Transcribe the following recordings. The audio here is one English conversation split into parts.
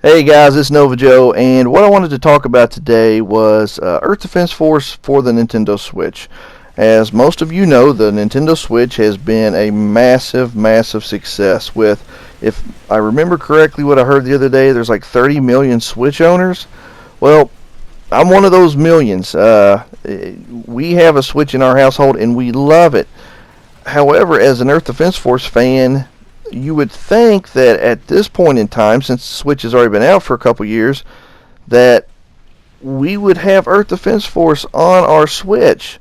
Hey guys, it's Nova Joe, and what I wanted to talk about today was Earth Defense Force for the Nintendo Switch. As most of you know, the Nintendo Switch has been a massive, massive success. With, if I remember correctly, what I heard the other day, there's like 30 million Switch owners. Well, I'm one of those millions. We have a Switch in our household, and we love it. However, as an Earth Defense Force fan, you would think that at this point in time, since the Switch has already been out for a couple years, that we would have Earth Defense Force on our Switch.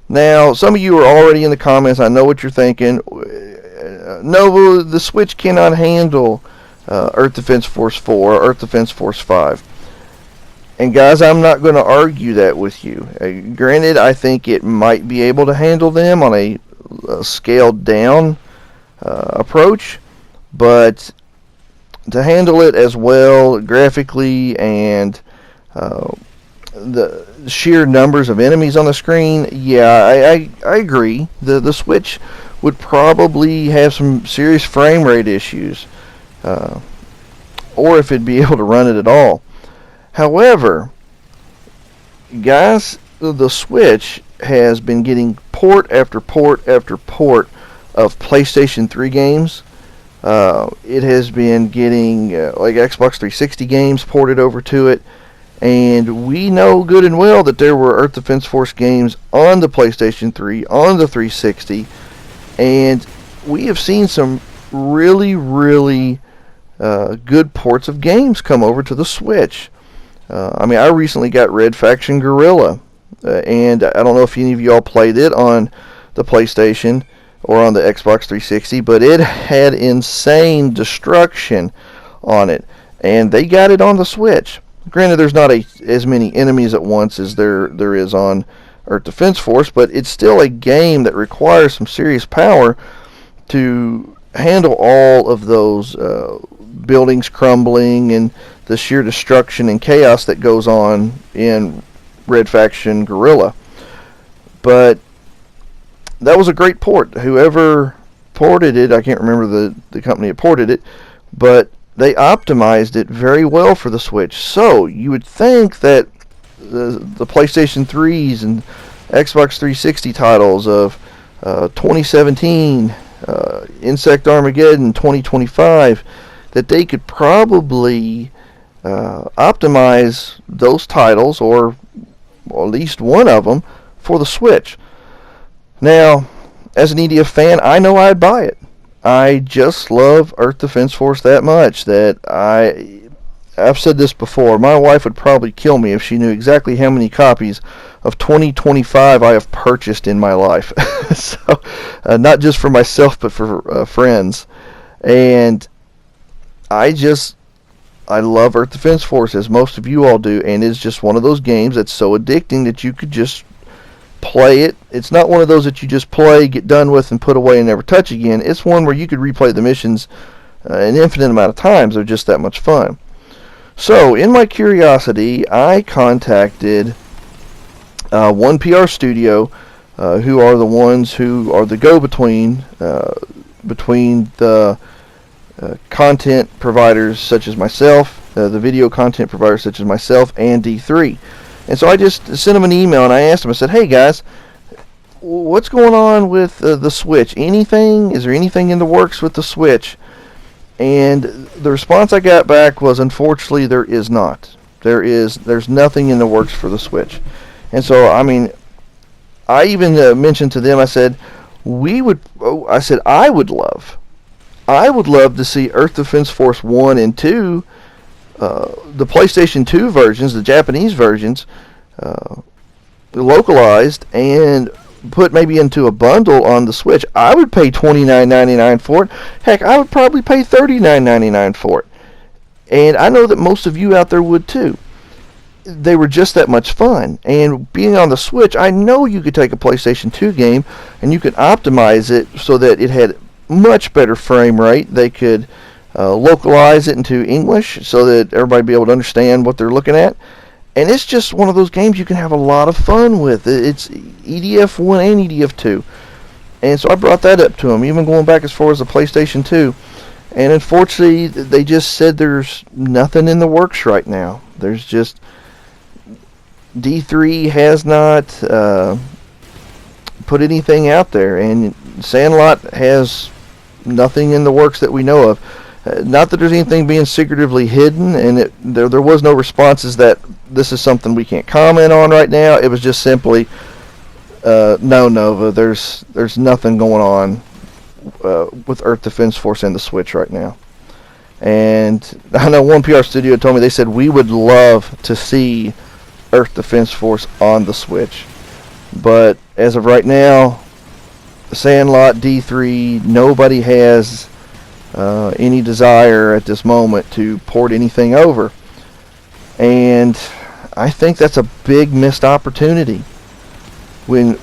Now, some of you are already in the comments. I know what you're thinking. No, the Switch cannot handle Earth Defense Force 4 or Earth Defense Force 5. And guys, I'm not going to argue that with you. Granted, I think it might be able to handle them on a scaled down approach, but to handle it as well graphically and the sheer numbers of enemies on the screen, yeah, I agree. The Switch would probably have some serious frame rate issues, or if it'd be able to run it at all. However, guys, the Switch has been getting port after port after port of PlayStation 3 games. It has been getting like Xbox 360 games ported over to it, and we know good and well that there were Earth Defense Force games on the PlayStation 3, on the 360, and we have seen some really, really good ports of games come over to the Switch. I recently got Red Faction Guerrilla, and I don't know if any of y'all played it on the PlayStation or on the Xbox 360, but it had insane destruction on it, and they got it on the Switch. Granted, there's not as many enemies at once as there is on Earth Defense Force, but it's still a game that requires some serious power to handle all of those buildings crumbling and the sheer destruction and chaos that goes on in Red Faction Guerrilla. But that was a great port. Whoever ported it, I can't remember the company that ported it, but they optimized it very well for the Switch. So you would think that the PlayStation 3s and Xbox 360 titles of 2017, Insect Armageddon 2025, that they could probably optimize those titles, or at least one of them, for the Switch. Now, as an EDF fan, I know I'd buy it. I just love Earth Defense Force that much that I've said this before. My wife would probably kill me if she knew exactly how many copies of 2025 I have purchased in my life. So, not just for myself, but for friends. And I love Earth Defense Force, as most of you all do, and it's just one of those games that's so addicting that you could just play it. It's not one of those that you just play, get done with, and put away and never touch again. It's one where you could replay the missions an infinite amount of times. They're just that much fun. So, in my curiosity, I contacted One PR Studio, who are the ones who are the go-between between the content providers such as myself, the video content providers such as myself, and D3. And so I just sent them an email and I asked them, I said, hey guys, what's going on with the Switch? Anything? Is there anything in the works with the Switch? And the response I got back was, unfortunately, there is not. There's nothing in the works for the Switch. And so, I even mentioned to them, I said, I would love to see Earth Defense Force 1 and 2, the PlayStation 2 versions, the Japanese versions, localized and put maybe into a bundle on the Switch. I would pay $29.99 for it. Heck, I would probably pay $39.99 for it. And I know that most of you out there would too. They were just that much fun. And being on the Switch, I know you could take a PlayStation 2 game and you could optimize it so that it had much better frame rate. They could localize it into English so that everybody be able to understand what they're looking at. And it's just one of those games you can have a lot of fun with. It's EDF 1 and EDF 2. And so I brought that up to them, even going back as far as the PlayStation 2. And unfortunately, they just said there's nothing in the works right now. There's just D3 has not put anything out there, and Sandlot has nothing in the works that we know of. Not that there's anything being secretively hidden, and there was no responses that this is something we can't comment on right now. It was just simply, no, Nova, there's nothing going on with Earth Defense Force and the Switch right now. And I know one PR studio told me, they said, we would love to see Earth Defense Force on the Switch. But as of right now, Sandlot, D3, nobody has any desire at this moment to port anything over. And I think that's a big missed opportunity. When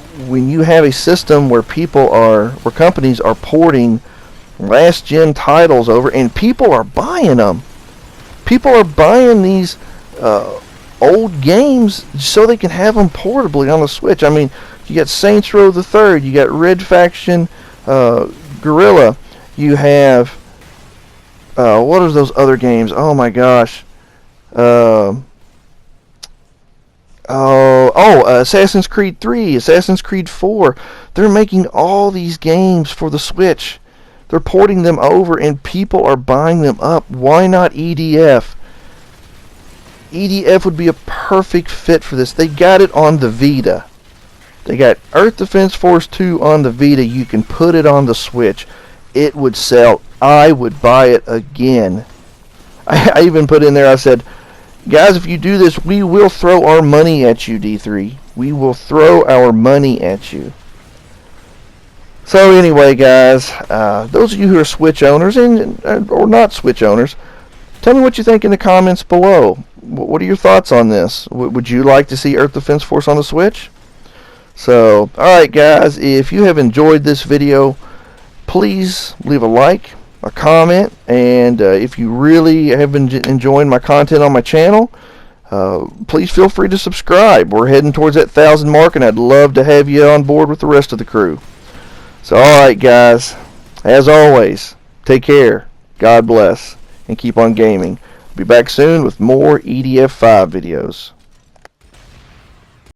you have a system where companies are porting last gen titles over, and people are buying them. People are buying these old games so they can have them portably on the Switch. I mean, you got Saints Row the Third, you got Red Faction, Guerrilla, you have what are those other games? Oh my gosh. Assassin's Creed 3, Assassin's Creed 4. They're making all these games for the Switch. They're porting them over, and people are buying them up. Why not EDF? EDF would be a perfect fit for this. They got it on the Vita. They got Earth Defense Force 2 on the Vita. You can put it on the Switch. It would sell. I would buy it again. I even put in there, I said, guys, if you do this, we will throw our money at you, D3. We will throw our money at you. So anyway, guys, those of you who are Switch owners or not Switch owners, tell me what you think in the comments below. What are your thoughts on this? Would you like to see Earth Defense Force on the Switch? So, alright guys, if you have enjoyed this video, please leave a like, a comment, and if you really have been enjoying my content on my channel, please feel free to subscribe. We're heading towards that 1,000 mark, and I'd love to have you on board with the rest of the crew. So, alright guys, as always, take care, God bless, and keep on gaming. Be back soon with more EDF5 videos.